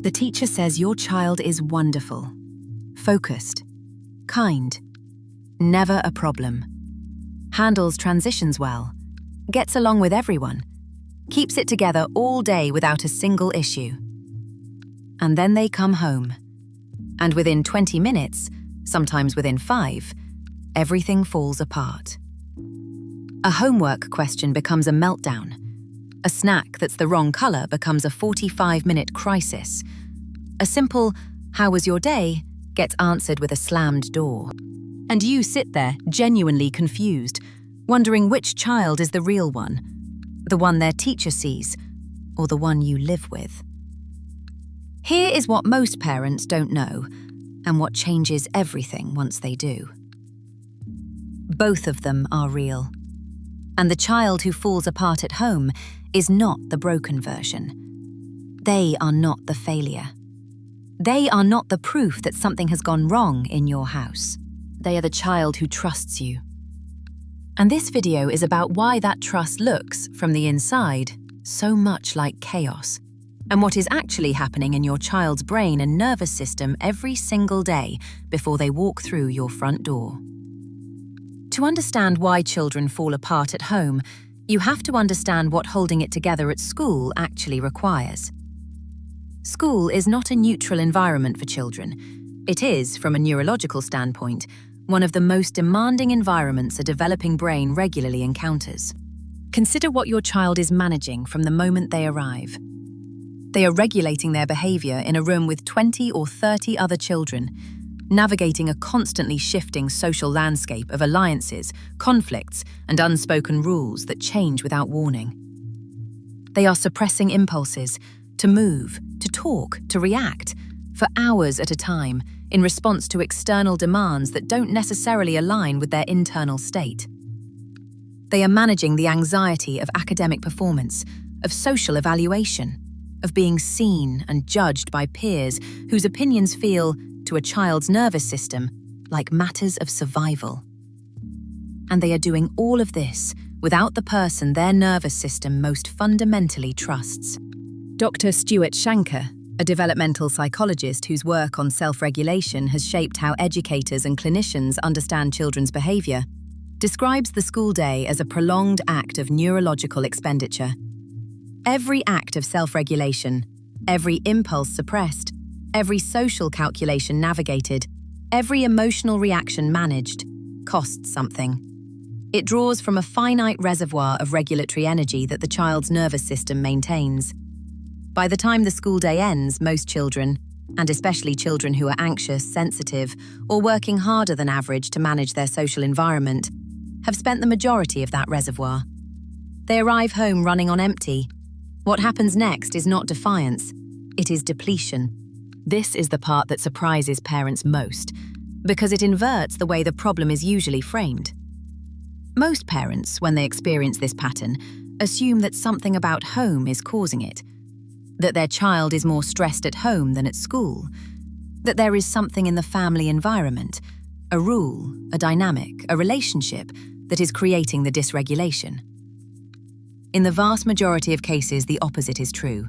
The teacher says your child is wonderful, focused, kind, never a problem, handles transitions well, gets along with everyone, keeps it together all day without a single issue. And then they come home, and within 20 minutes, sometimes within 5, everything falls apart. A homework question becomes a meltdown. A snack that's the wrong color becomes a 45-minute crisis. A simple, "How was your day?" gets answered with a slammed door. And you sit there, genuinely confused, wondering which child is the real one, the one their teacher sees, or the one you live with. Here is what most parents don't know, and what changes everything once they do. Both of them are real. And the child who falls apart at home is not the broken version. They are not the failure. They are not the proof that something has gone wrong in your house. They are the child who trusts you. And this video is about why that trust looks, from the inside, so much like chaos, and what is actually happening in your child's brain and nervous system every single day before they walk through your front door. To understand why children fall apart at home, you have to understand what holding it together at school actually requires. School is not a neutral environment for children. It is, from a neurological standpoint, one of the most demanding environments a developing brain regularly encounters. Consider what your child is managing from the moment they arrive. They are regulating their behavior in a room with 20 or 30 other children, navigating a constantly shifting social landscape of alliances, conflicts, and unspoken rules that change without warning. They are suppressing impulses to move, to talk, to react, for hours at a time, in response to external demands that don't necessarily align with their internal state. They are managing the anxiety of academic performance, of social evaluation, of being seen and judged by peers whose opinions feel, to a child's nervous system, like matters of survival. And they are doing all of this without the person their nervous system most fundamentally trusts. Dr. Stuart Shanker, a developmental psychologist whose work on self-regulation has shaped how educators and clinicians understand children's behavior, describes the school day as a prolonged act of neurological expenditure. Every act of self-regulation, every impulse suppressed, every social calculation navigated, every emotional reaction managed, costs something. It draws from a finite reservoir of regulatory energy that the child's nervous system maintains. By the time the school day ends, most children, and especially children who are anxious, sensitive, or working harder than average to manage their social environment, have spent the majority of that reservoir. They arrive home running on empty. What happens next is not defiance, it is depletion. This is the part that surprises parents most, because it inverts the way the problem is usually framed. Most parents, when they experience this pattern, assume that something about home is causing it, that their child is more stressed at home than at school, that there is something in the family environment, a rule, a dynamic, a relationship that is creating the dysregulation. In the vast majority of cases, the opposite is true.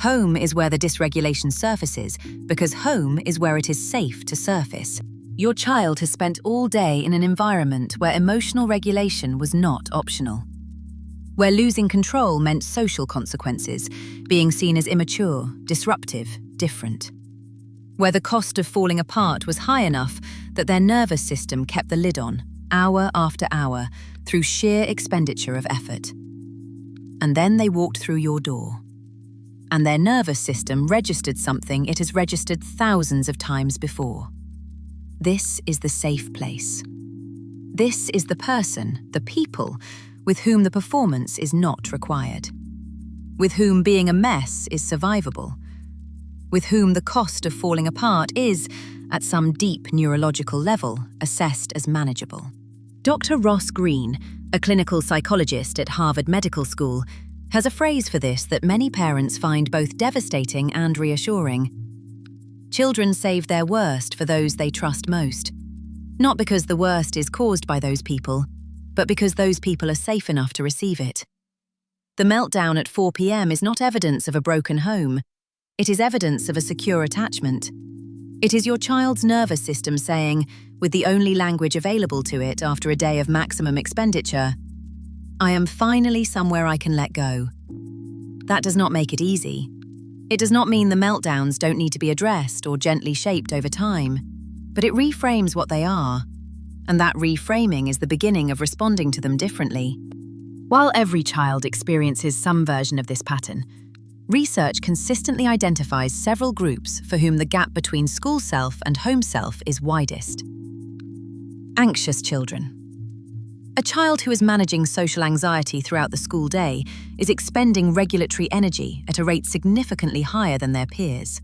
Home is where the dysregulation surfaces because home is where it is safe to surface. Your child has spent all day in an environment where emotional regulation was not optional, where losing control meant social consequences, being seen as immature, disruptive, different, where the cost of falling apart was high enough that their nervous system kept the lid on, hour after hour, through sheer expenditure of effort. And then they walked through your door. And their nervous system registered something it has registered thousands of times before. This is the safe place. This is the person, the people, with whom the performance is not required, with whom being a mess is survivable, with whom the cost of falling apart is, at some deep neurological level, assessed as manageable. Dr. Ross Greene, a clinical psychologist at Harvard Medical School, has a phrase for this that many parents find both devastating and reassuring. Children save their worst for those they trust most. Not because the worst is caused by those people, but because those people are safe enough to receive it. The meltdown at 4 p.m. is not evidence of a broken home. It is evidence of a secure attachment. It is your child's nervous system saying, with the only language available to it after a day of maximum expenditure, "I am finally somewhere I can let go." That does not make it easy. It does not mean the meltdowns don't need to be addressed or gently shaped over time, but it reframes what they are, and that reframing is the beginning of responding to them differently. While every child experiences some version of this pattern, research consistently identifies several groups for whom the gap between school self and home self is widest. Anxious children. A child who is managing social anxiety throughout the school day is expending regulatory energy at a rate significantly higher than their peers.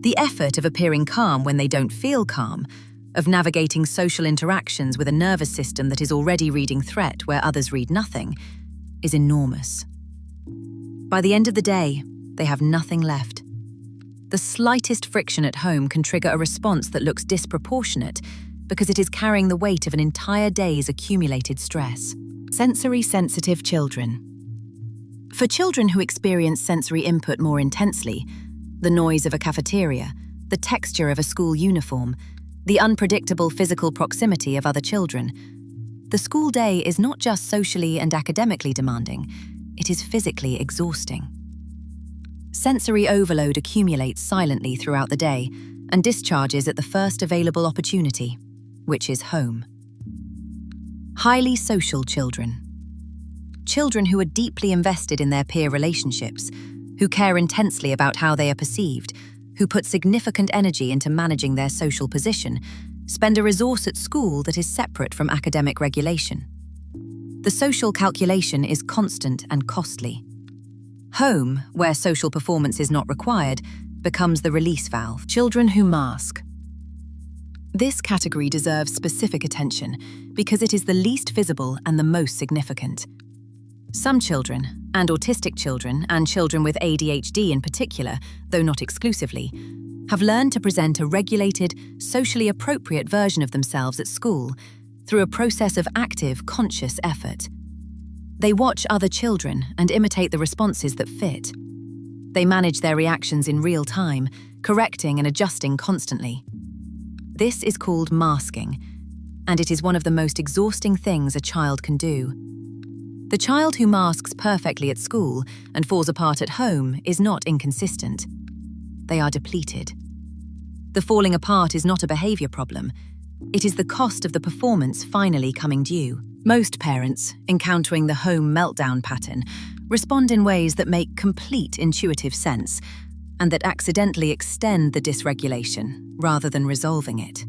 The effort of appearing calm when they don't feel calm, of navigating social interactions with a nervous system that is already reading threat where others read nothing, is enormous. By the end of the day, they have nothing left. The slightest friction at home can trigger a response that looks disproportionate because it is carrying the weight of an entire day's accumulated stress. Sensory-sensitive children. For children who experience sensory input more intensely, the noise of a cafeteria, the texture of a school uniform, the unpredictable physical proximity of other children, the school day is not just socially and academically demanding, it is physically exhausting. Sensory overload accumulates silently throughout the day and discharges at the first available opportunity, which is home. Highly social children. Children who are deeply invested in their peer relationships, who care intensely about how they are perceived, who put significant energy into managing their social position, spend a resource at school that is separate from academic regulation. The social calculation is constant and costly. Home, where social performance is not required, becomes the release valve. Children who mask. This category deserves specific attention because it is the least visible and the most significant. Some children, and autistic children, and children with ADHD in particular, though not exclusively, have learned to present a regulated, socially appropriate version of themselves at school through a process of active, conscious effort. They watch other children and imitate the responses that fit. They manage their reactions in real time, correcting and adjusting constantly. This is called masking, and it is one of the most exhausting things a child can do. The child who masks perfectly at school and falls apart at home is not inconsistent. They are depleted. The falling apart is not a behavior problem. It is the cost of the performance finally coming due. Most parents, encountering the home meltdown pattern, respond in ways that make complete intuitive sense and that accidentally extend the dysregulation rather than resolving it.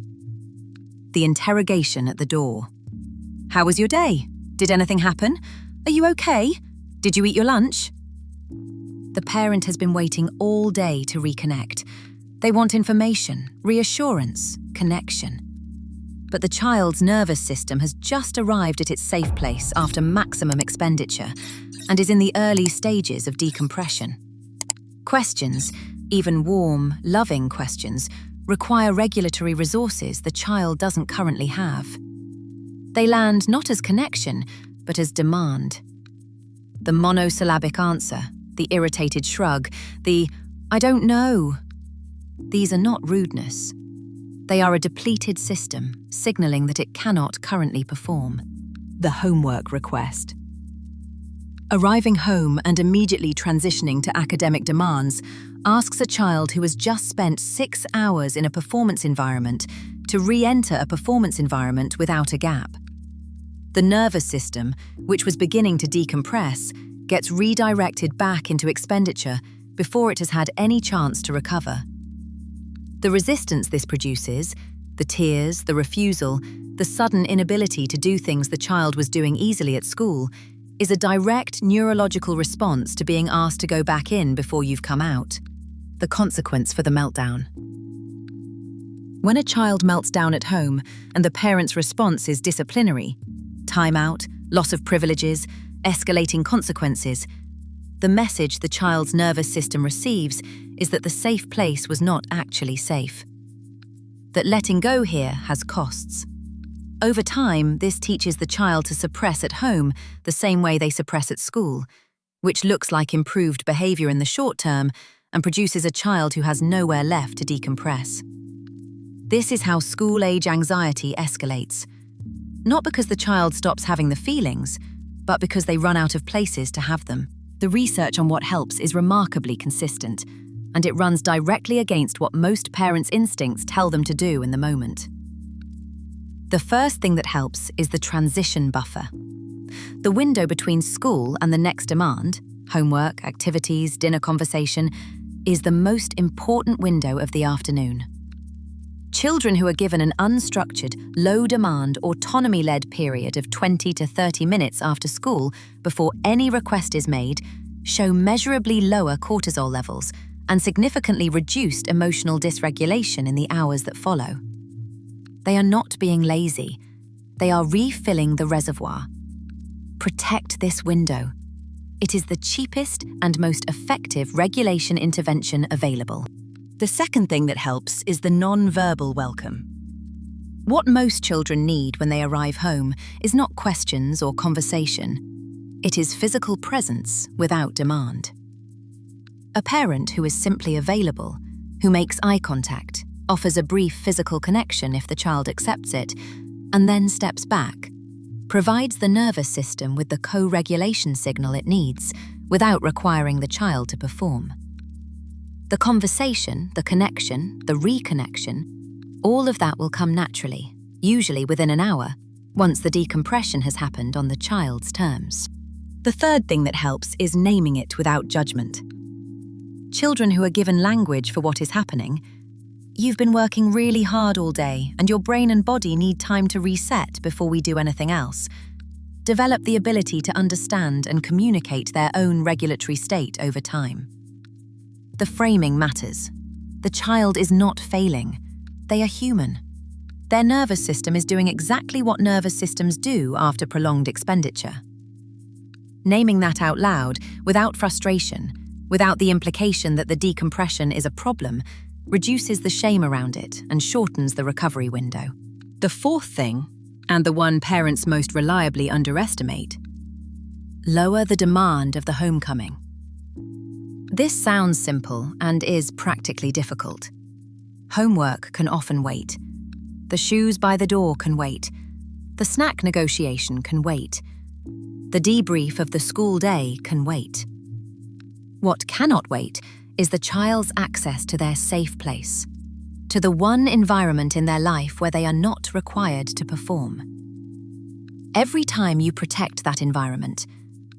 The interrogation at the door. How was your day? Did anything happen? Are you okay? Did you eat your lunch? The parent has been waiting all day to reconnect. They want information, reassurance, connection. But the child's nervous system has just arrived at its safe place after maximum expenditure and is in the early stages of decompression. Questions, even warm, loving questions, require regulatory resources the child doesn't currently have. They land not as connection, but as demand. The monosyllabic answer, the irritated shrug, the "I don't know." These are not rudeness. They are a depleted system, signaling that it cannot currently perform. The homework request. Arriving home and immediately transitioning to academic demands asks a child who has just spent 6 hours in a performance environment to re-enter a performance environment without a gap. The nervous system, which was beginning to decompress, gets redirected back into expenditure before it has had any chance to recover. The resistance this produces, the tears, the refusal, the sudden inability to do things the child was doing easily at school, is a direct neurological response to being asked to go back in before you've come out. The consequence for the meltdown. When a child melts down at home and the parent's response is disciplinary, timeout, loss of privileges, escalating consequences, the message the child's nervous system receives is that the safe place was not actually safe. That letting go here has costs. Over time, this teaches the child to suppress at home the same way they suppress at school, which looks like improved behavior in the short term and produces a child who has nowhere left to decompress. This is how school-age anxiety escalates. Not because the child stops having the feelings, but because they run out of places to have them. The research on what helps is remarkably consistent, and it runs directly against what most parents' instincts tell them to do in the moment. The first thing that helps is the transition buffer. The window between school and the next demand, homework, activities, dinner conversation, is the most important window of the afternoon. Children who are given an unstructured, low-demand, autonomy-led period of 20 to 30 minutes after school before any request is made show measurably lower cortisol levels and significantly reduced emotional dysregulation in the hours that follow. They are not being lazy. They are refilling the reservoir. Protect this window. It is the cheapest and most effective regulation intervention available. The second thing that helps is the non-verbal welcome. What most children need when they arrive home is not questions or conversation. It is physical presence without demand. A parent who is simply available, who makes eye contact, offers a brief physical connection if the child accepts it, and then steps back, provides the nervous system with the co-regulation signal it needs without requiring the child to perform. The conversation, the connection, the reconnection, all of that will come naturally, usually within an hour, once the decompression has happened on the child's terms. The third thing that helps is naming it without judgment. Children who are given language for what is happening, "You've been working really hard all day, and your brain and body need time to reset before we do anything else," develop the ability to understand and communicate their own regulatory state over time. The framing matters. The child is not failing. They are human. Their nervous system is doing exactly what nervous systems do after prolonged expenditure. Naming that out loud, without frustration, without the implication that the decompression is a problem, reduces the shame around it and shortens the recovery window. The fourth thing, and the one parents most reliably underestimate, lower the demand of the homecoming. This sounds simple and is practically difficult. Homework can often wait. The shoes by the door can wait. The snack negotiation can wait. The debrief of the school day can wait. What cannot wait is the child's access to their safe place, to the one environment in their life where they are not required to perform. Every time you protect that environment,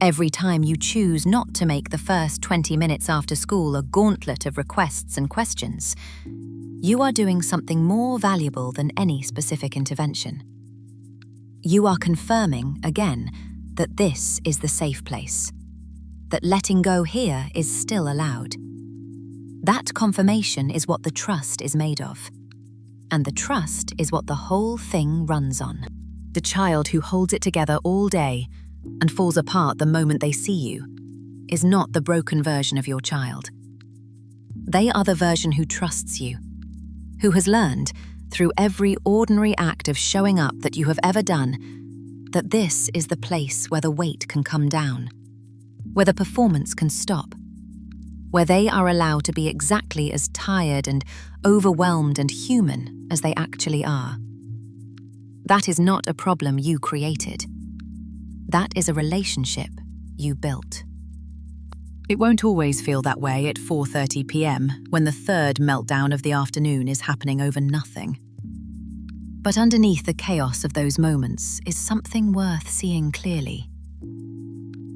every time you choose not to make the first 20 minutes after school a gauntlet of requests and questions, you are doing something more valuable than any specific intervention. You are confirming, again, that this is the safe place, that letting go here is still allowed. That confirmation is what the trust is made of. And the trust is what the whole thing runs on. The child who holds it together all day and falls apart the moment they see you is not the broken version of your child. They are the version who trusts you, who has learned, through every ordinary act of showing up that you have ever done, that this is the place where the weight can come down, where the performance can stop, where they are allowed to be exactly as tired and overwhelmed and human as they actually are. That is not a problem you created. That is a relationship you built. It won't always feel that way at 4:30 p.m. when the third meltdown of the afternoon is happening over nothing. But underneath the chaos of those moments is something worth seeing clearly.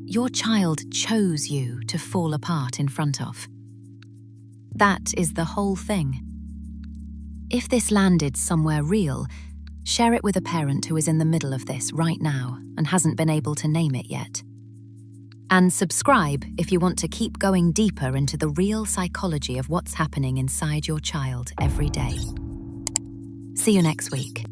Your child chose you to fall apart in front of. That is the whole thing. If this landed somewhere real, share it with a parent who is in the middle of this right now and hasn't been able to name it yet. And subscribe if you want to keep going deeper into the real psychology of what's happening inside your child every day. See you next week.